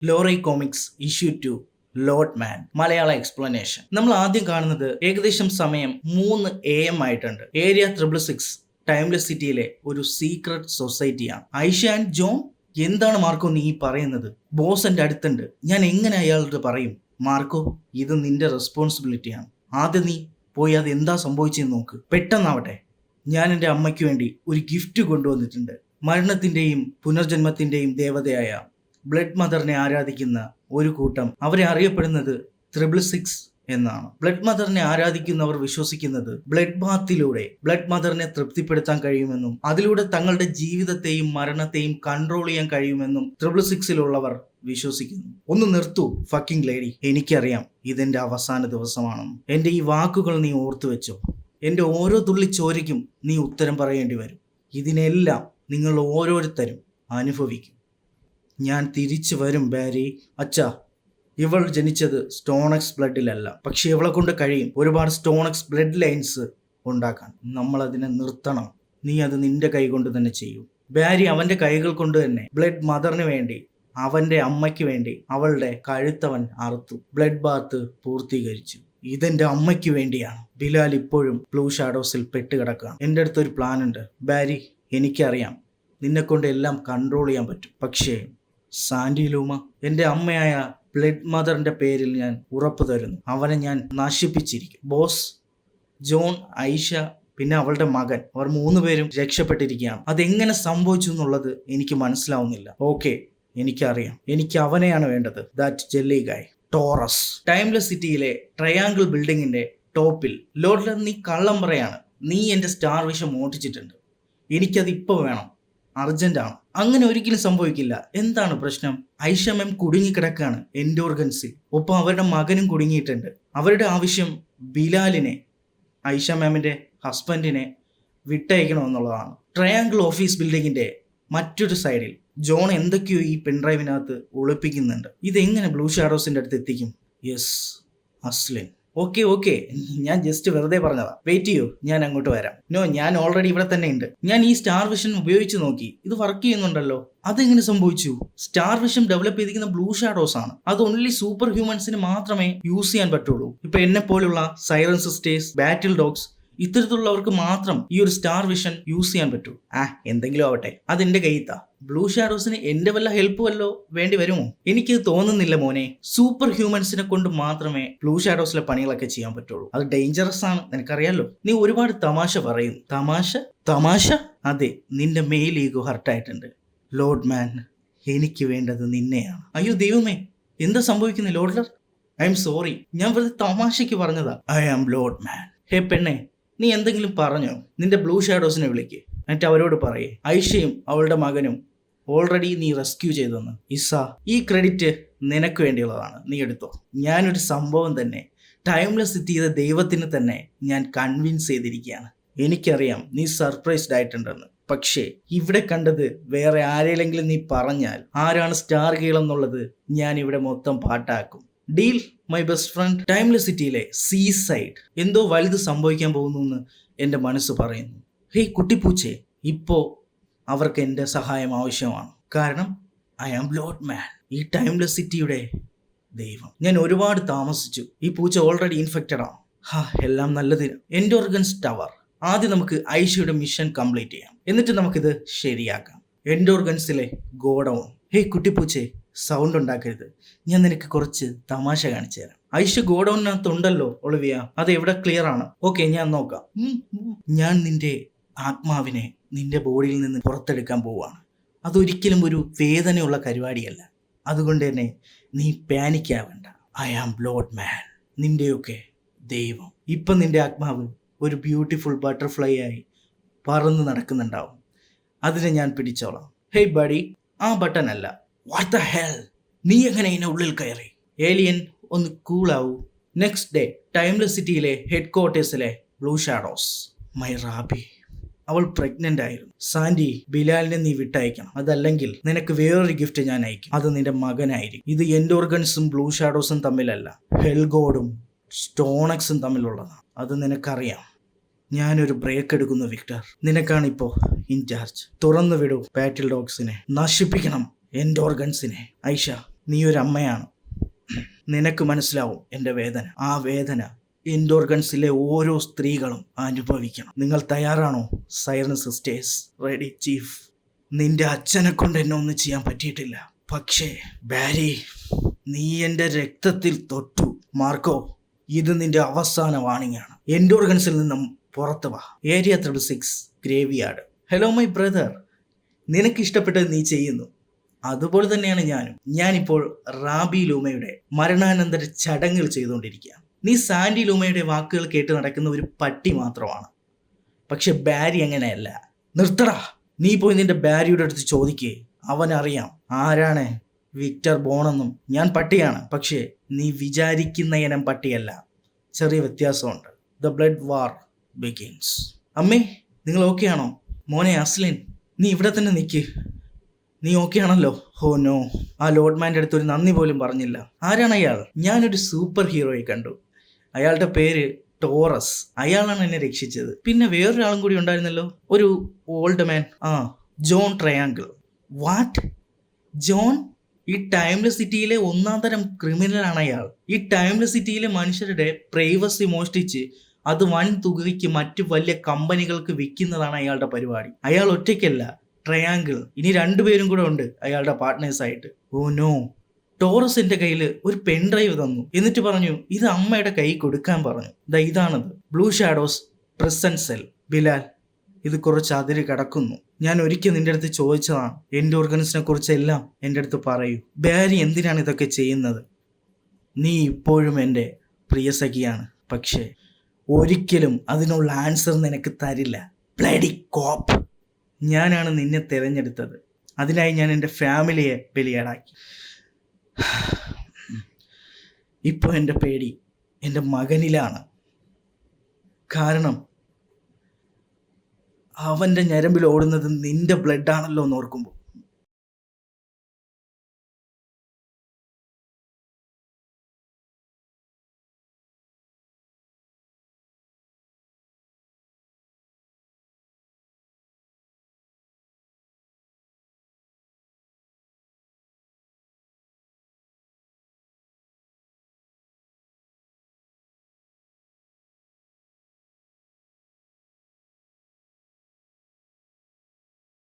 Lorry comics issue 2 load മാൻ മലയാള explanation. നമ്മൾ ആദ്യം കാണുന്നത് ഏകദേശം സമയം 3 AM ആയിട്ടുണ്ട്. ഏരിയ 666 ടൈംലെസ് സിറ്റിയിലെ ഒരു സീക്രട്ട് സൊസൈറ്റിയാണ്. ഐഷ ആൻഡ് ജോൺ, എന്താണ് മാർക്കോ നീ പറയുന്നത്? ബോസ് എൻ്റെ അടുത്തുണ്ട്, ഞാൻ എങ്ങനെ അയാളോട് പറയും? മാർക്കോ, ഇത് നിന്റെ റെസ്പോൺസിബിലിറ്റിയാണ്. ആദ്യം നീ പോയി അത് എന്താ സംഭവിച്ചെന്ന് നോക്ക്. പെട്ടെന്നാവട്ടെ. ഞാൻ എൻ്റെ അമ്മയ്ക്ക് വേണ്ടി ഒരു ഗിഫ്റ്റ് കൊണ്ടുവന്നിട്ടുണ്ട്. മരണത്തിൻ്റെയും പുനർജന്മത്തിൻ്റെയും ദേവതയായ ബ്ലഡ് മദറിനെ ആരാധിക്കുന്ന ഒരു കൂട്ടം. അവരെ അറിയപ്പെടുന്നത് 666 എന്നാണ്. ബ്ലഡ് മദറിനെ ആരാധിക്കുന്നവർ വിശ്വസിക്കുന്നത് ബ്ലഡ് ബാത്തിലൂടെ ബ്ലഡ് മദറിനെ തൃപ്തിപ്പെടുത്താൻ കഴിയുമെന്നും അതിലൂടെ തങ്ങളുടെ ജീവിതത്തെയും മരണത്തെയും കൺട്രോൾ ചെയ്യാൻ കഴിയുമെന്നും 666-ലുള്ളവർ വിശ്വസിക്കുന്നു. ഒന്ന് നിർത്തൂ ഫക്കിംഗ് ലേഡി. എനിക്കറിയാം ഇതെന്റെ അവസാന ദിവസമാണെന്ന്. എന്റെ ഈ വാക്കുകൾ നീ ഓർത്തു വെച്ചോ. എന്റെ ഓരോ തുള്ളി ചോരയ്ക്കും നീ ഉത്തരം പറയേണ്ടി വരും. ഇതിനെല്ലാം നിങ്ങൾ ഓരോരുത്തരും അനുഭവിക്കും. ഞാൻ തിരിച്ചു വരും ബാരി. അച്ഛാ, ഇവൾ ജനിച്ചത് സ്റ്റോണക്സ് ബ്ലഡിലല്ല, പക്ഷെ ഇവളെ കൊണ്ട് കഴിയും ഒരുപാട് സ്റ്റോണക്സ് ബ്ലഡ് ലൈൻസ് ഉണ്ടാക്കാൻ. നമ്മൾ അതിനെ നിർത്തണം. നീ അത് നിന്റെ കൈ കൊണ്ട് തന്നെ ചെയ്യൂ. ബാരി അവന്റെ കൈകൾ കൊണ്ട് തന്നെ ബ്ലഡ് മദറിന് വേണ്ടി, അവന്റെ അമ്മയ്ക്ക് വേണ്ടി അവളുടെ കഴുത്തവൻ അറുത്തു. ബ്ലഡ് ബാത്ത് പൂർത്തീകരിച്ചു. ഇതെന്റെ അമ്മയ്ക്ക് വേണ്ടിയാണ്. ബിലാൽ ഇപ്പോഴും ബ്ലൂ ഷാഡോസിൽ പെട്ടുകിടക്കുകയാണ്. എൻ്റെ അടുത്തൊരു പ്ലാൻ ഉണ്ട് ബാരി. എനിക്കറിയാം നിന്നെക്കൊണ്ട് എല്ലാം കൺട്രോൾ ചെയ്യാൻ പറ്റും. പക്ഷേ സാൻഡി ലൂമ, എൻ്റെ അമ്മയായ ബ്ലഡ് മദറിന്റെ പേരിൽ ഞാൻ ഉറപ്പ് തരുന്നു, അവനെ ഞാൻ നശിപ്പിച്ചിരിക്കും. ബോസ്, ജോൺ, ഐഷ, പിന്നെ അവളുടെ മകൻ, അവർ 3 പേരും രക്ഷപ്പെട്ടിരിക്കുകയാണ്. അതെങ്ങനെ സംഭവിച്ചു എന്നുള്ളത് എനിക്ക് മനസ്സിലാവുന്നില്ല. ഓക്കെ, എനിക്കറിയാം. എനിക്ക് അവനെയാണ് വേണ്ടത്. That jelly guy, Taurus. Timeless സിറ്റിയിലെ ട്രയാങ്കിൾ ബിൽഡിങ്ങിന്റെ ടോപ്പിൽ. ലോഡ്ലർ, നീ കള്ളം പറയാണ്. നീ എൻ്റെ സ്റ്റാർ വിഷൻ മോട്ടിച്ചിട്ടുണ്ട്. എനിക്കത് ഇപ്പോൾ വേണം, അർജന്റാണ്. അങ്ങനെ ഒരിക്കലും സംഭവിക്കില്ല. എന്താണ് പ്രശ്നം? ഐഷ മാം കുടുങ്ങിക്കിടക്കാണ് എൻഡോർഗൻസിൽ. ഒപ്പം അവരുടെ മകനും കുടുങ്ങിയിട്ടുണ്ട്. അവരുടെ ആവശ്യം ബിലാലിനെ, ഐഷ മാമിന്റെ ഹസ്ബൻഡിനെ വിട്ടയക്കണമെന്നുള്ളതാണ്. ട്രയാങ്കിൾ ഓഫീസ് ബിൽഡിങ്ങിന്റെ മറ്റൊരു സൈഡിൽ ജോൺ എന്തൊക്കെയോ ഈ പെൻഡ്രൈവിനകത്ത് ഒളിപ്പിക്കുന്നുണ്ട്. ഇതെങ്ങനെ ബ്ലൂ ഷാഡോസിന്റെ അടുത്ത് എത്തിക്കും? യെസ്, അസ്ലിൻ. ഓക്കെ, ഞാൻ ജസ്റ്റ് വെറുതെ പറഞ്ഞതാ. വെയിറ്റ് ചെയ്യൂ, ഞാൻ അങ്ങോട്ട് വരാം. നോ, ഞാൻ ഓൾറെഡി ഇവിടെ തന്നെ ഉണ്ട്. ഞാൻ ഈ സ്റ്റാർ വിഷൻ ഉപയോഗിച്ച് നോക്കി, ഇത് വർക്ക് ചെയ്യുന്നുണ്ടല്ലോ. അതെങ്ങനെ സംഭവിച്ചു? സ്റ്റാർ വിഷൻ ഡെവലപ്പ് ചെയ്തിരിക്കുന്ന ബ്ലൂ ഷാഡോസ് ആണ്. അത് ഓൺലി സൂപ്പർ ഹ്യൂമൻസിന് മാത്രമേ യൂസ് ചെയ്യാൻ പറ്റുള്ളൂ. ഇപ്പൊ എന്നെ പോലുള്ള സൈറൻ സിസ്റ്റേഴ്സ്, ബാറ്റിൽ ഡോഗ്സ്, ഇത്തരത്തിലുള്ളവർക്ക് മാത്രം ഈ ഒരു സ്റ്റാർ വിഷൻ യൂസ് ചെയ്യാൻ പറ്റൂ. എന്തെങ്കിലും ആവട്ടെ, അതെന്റെ കയ്യിത്താ. ബ്ലൂ ഷാഡോസിന് എന്റെ വല്ല ഹെൽപ്പ് വല്ലോ വേണ്ടി വരുമോ? എനിക്ക് തോന്നുന്നില്ല മോനെ. സൂപ്പർ ഹ്യൂമൻസിനെ കൊണ്ട് മാത്രമേ ബ്ലൂ ഷാഡോസിലെ പണികളൊക്കെ ചെയ്യാൻ പറ്റുള്ളൂ. അത് ഡേഞ്ചറസ് ആണ്, നിനക്കറിയാലോ. നീ ഒരുപാട് തമാശ പറയുന്നു. തമാശ? അതെ, നിന്റെ മെയിൽ ഈഗോ ഹർട്ടായിട്ടുണ്ട്. ലോഡ് മാൻ, എനിക്ക് വേണ്ടത് നിന്നെയാണ്. അയ്യോ ദൈവമേ, എന്താ സംഭവിക്കുന്നത് ലോഡ്ലർ? ഐ എം സോറി, ഞാൻ വെറുതെ തമാശയ്ക്ക് പറഞ്ഞതാ. ഐ ആം ലോഡ് മാൻ. ഹേ പെണ്ണെ, നീ എന്തെങ്കിലും പറഞ്ഞോ? നിന്റെ ബ്ലൂ ഷാഡോസിനെ വിളിക്ക്. എന്നിട്ട് അവരോട് പറയേ ഐഷയും അവളുടെ മകനും ഓൾറെഡി നീ റെസ്ക്യൂ ചെയ്തെന്ന്. ഇസ, ഈ ക്രെഡിറ്റ് നിനക്ക് വേണ്ടിയുള്ളതാണ്, നീ എടുത്തോ. ഞാനൊരു സംഭവം തന്നെ ടൈംലെസ് സിറ്റി ചെയ്ത ദൈവത്തിന് തന്നെ ഞാൻ കൺവിൻസ് ചെയ്തിരിക്കുകയാണ്. എനിക്കറിയാം നീ സർപ്രൈസ്ഡ് ആയിട്ടുണ്ടെന്ന്. പക്ഷേ ഇവിടെ കണ്ടത് വേറെ ആരെങ്കിലും നീ പറഞ്ഞാൽ ആരാണ് സ്റ്റാർ ഗേൾ എന്നുള്ളത് ഞാൻ ഇവിടെ മൊത്തം പാട്ടാക്കും. Deal my best friend. Timeless സിറ്റിയിലെ സീ സൈഡ് എന്തോ വലുത് സംഭവിക്കാൻ പോകുന്നു എന്ന് എൻ്റെ മനസ്സ് പറയുന്നു. ഹേയ് കുട്ടിപ്പൂച്ചേ, ഇപ്പോ അവർക്ക് എൻ്റെ സഹായം ആവശ്യമാണ്. കാരണം ഐ ആം ലോഡ് മാൻ, ഈ ടൈംലെസ് സിറ്റിയുടെ ദൈവം. ഞാൻ ഒരുപാട് താമസിച്ചു. ഈ പൂച്ച ഓൾറെഡി ഇൻഫെക്റ്റഡ് ആണ്. എല്ലാം നല്ലതിന്. എൻഡോർഗൻസ് ടവർ. ആദ്യം നമുക്ക് ഐഷയുടെ മിഷൻ കംപ്ലീറ്റ് ചെയ്യാം, എന്നിട്ട് നമുക്കിത് ശരിയാക്കാം. എൻഡോർഗൻസിലെ ഗോഡൗൺ. ഹേയ് കുട്ടിപ്പൂച്ചേ, സൗണ്ട് ഉണ്ടാക്കരുത്. ഞാൻ നിനക്ക് കുറച്ച് തമാശ കാണിച്ചു തരാം. ഐഷ ഗോഡൗണിനകത്തുണ്ടല്ലോ ഒളിവിയ, അത് എവിടെ ക്ലിയർ ആണ്? ഓക്കെ, ഞാൻ നോക്കാം. ഞാൻ നിന്റെ ആത്മാവിനെ നിന്റെ ബോഡിയിൽ നിന്ന് പുറത്തെടുക്കാൻ പോവുകയാണ്. അതൊരിക്കലും ഒരു വേദനയുള്ള പരിപാടിയല്ല. അതുകൊണ്ട് തന്നെ നീ പാനിക്കാവേണ്ട. ഐ ആം ലോഡ് മാൻ, നിന്റെയൊക്കെ ദൈവം. ഇപ്പം നിന്റെ ആത്മാവ് ഒരു ബ്യൂട്ടിഫുൾ ബട്ടർഫ്ലൈ ആയി പറന്ന് നടക്കുന്നുണ്ടാവും. അതിനെ ഞാൻ പിടിച്ചോളാം. ഹേയ് ബഡി, ആ ബട്ടൺ അല്ല. What the hell? നീ എങ്ങനെ ഇതിനെ ഉള്ളിൽ കയറി? ഏലിയൻ, ഒന്ന് കൂളാവൂ. നെക്സ്റ്റ് ഡേ ടൈംലെസ് സിറ്റിയിലെ ഹെഡ് ക്വാർട്ടേഴ്സിലെ ബ്ലൂ ഷാഡോസ്. മൈ റാബി, അവൾ പ്രഗ്നന്റ് ആയിരുന്നു. സാൻഡി, ബിലാലിനെ നീ വിട്ടയക്കണം. അതല്ലെങ്കിൽ നിനക്ക് വേറൊരു ഗിഫ്റ്റ് ഞാൻ അയക്കും. അത് നിന്റെ മകനായിരിക്കും. ഇത് എൻഡോർഗൻസും ബ്ലൂ ഷാഡോസും തമ്മിലല്ല, ഹെൽഗോഡും സ്റ്റോണക്സും തമ്മിലുള്ളതാണ്. അത് നിനക്കറിയാം. ഞാനൊരു ബ്രേക്ക് എടുക്കുന്നു വിക്ടർ. നിനക്കാണിപ്പോ ഇൻചാർജ്. തുറന്നു വിടൂ ബാറ്റിൽ ഡോഗ്സിനെ. നശിപ്പിക്കണം എൻഡോർഗൻസിനെ. ഐഷ, നീ ഒരു അമ്മയാണ്. നിനക്ക് മനസ്സിലാവും എൻ്റെ വേദന. ആ വേദന എൻ്റെ ഓർഗൻസിലെ ഓരോ സ്ത്രീകളും അനുഭവിക്കണം. നിങ്ങൾ തയ്യാറാണോ സൈറൻ സിസ്റ്റേഴ്സ്? Ready chief. നിന്റെ അച്ഛനെ കൊണ്ട് എന്നെ ഒന്നും ചെയ്യാൻ പറ്റിയിട്ടില്ല. പക്ഷേ ബാരി, നീ എൻ്റെ രക്തത്തിൽ തൊട്ടു. മാർക്കോ, ഇത് നിന്റെ അവസാന വാണിംഗ് ആണ്. എൻ്റെ ഓർഗൻസിൽ നിന്നും പുറത്ത് വാ. Area 666 graveyard. Hello my brother, നിനക്ക് ഇഷ്ടപ്പെട്ടത് നീ ചെയ്യുന്നു. അതുപോലെ തന്നെയാണ് ഞാനും. ഞാനിപ്പോൾ റാബി ലൂമയുടെ മരണാനന്തര ചടങ്ങുകൾ ചെയ്തുകൊണ്ടിരിക്കുക. നീ സാൻഡി ലൂമയുടെ വാക്കുകൾ കേട്ട് നടക്കുന്ന ഒരു പട്ടി മാത്രമാണ്. പക്ഷെ ബാരി അങ്ങനെയല്ല. നിർത്തടാ. നീ പോയി നിന്റെ ബാരിയുടെ അടുത്ത് ചോദിക്കേ. അവനറിയാം ആരാണ് വിക്ടർ ബോണെന്നും. ഞാൻ പട്ടിയാണ്, പക്ഷേ നീ വിചാരിക്കുന്ന ഇനം പട്ടിയല്ല. ചെറിയ വ്യത്യാസമുണ്ട്. The blood war begins. അമ്മേ, നിങ്ങൾ ഓക്കെ ആണോ? മോനെ അസ്ലിൻ, നീ ഇവിടെ തന്നെ നിൽക്ക്. നീ ഓക്കെ ആണല്ലോ? ഹോ നോ. ആ ലോഡ്മാൻ്റെ അടുത്ത് ഒരു നന്ദി പോലും പറഞ്ഞില്ല. ആരാണ് അയാൾ? ഞാനൊരു സൂപ്പർ ഹീറോയെ കണ്ടു. അയാളുടെ പേര് ടോറസ്. അയാളാണ് എന്നെ രക്ഷിച്ചത്. പിന്നെ വേറൊരാളും കൂടി ഉണ്ടായിരുന്നല്ലോ, ഒരു old man. John triangle. What? John? ഈ ടൈംലെസ് സിറ്റിയിലെ ഒന്നാം തരം ക്രിമിനലാണ് അയാൾ. ഈ ടൈംലെസ് സിറ്റിയിലെ മനുഷ്യരുടെ പ്രൈവസി മോഷ്ടിച്ച് അത് വൻ തുകയ്ക്ക് മറ്റു വലിയ കമ്പനികൾക്ക് വിൽക്കുന്നതാണ് അയാളുടെ പരിപാടി. അയാൾ ഒറ്റയ്ക്കല്ല, ട്രയാങ്കിൾ. ഇനി 2 പേരും കൂടെ ഉണ്ട് അയാളുടെ പാർട്ട്നേഴ്സായിട്ട്. Oh no. ടോറസ് എൻ്റെ കയ്യിൽ ഒരു പെൻ ഡ്രൈവ് തന്നു. എന്നിട്ട് പറഞ്ഞു ഇത് അമ്മയുടെ കൈ കൊടുക്കാൻ പറഞ്ഞു. ഇതാണത്, blue shadows present cell. Bilal, ഇത് കുറച്ച് അതിര് കടക്കുന്നു. ഞാൻ ഒരിക്കൽ നിന്റെ അടുത്ത് ചോദിച്ചതാണ്, എൻ്റെ ഓർഗൻസിനെ കുറിച്ചെല്ലാം എൻ്റെ അടുത്ത് പറയൂ. ബാരി എന്തിനാണ് ഇതൊക്കെ ചെയ്യുന്നത്? നീ ഇപ്പോഴും എൻ്റെ പ്രിയ സഖിയാണ്, പക്ഷേ ഒരിക്കലും അതിനുള്ള ആൻസർ നിനക്ക് തരില്ല. ബ്ലഡി കോപ്പ്. ഞാനാണ് നിന്നെ തിരഞ്ഞെടുത്തത്. അതിനായി ഞാൻ എൻ്റെ ഫാമിലിയെ ബലിയാടാക്കി. ഇപ്പോൾ എൻ്റെ പേടി എൻ്റെ മകനിലാണ്. കാരണം അവൻ്റെ ഞരമ്പിൽ ഓടുന്നത് നിന്റെ ബ്ലഡാണല്ലോ എന്ന് ഓർക്കുമ്പോൾ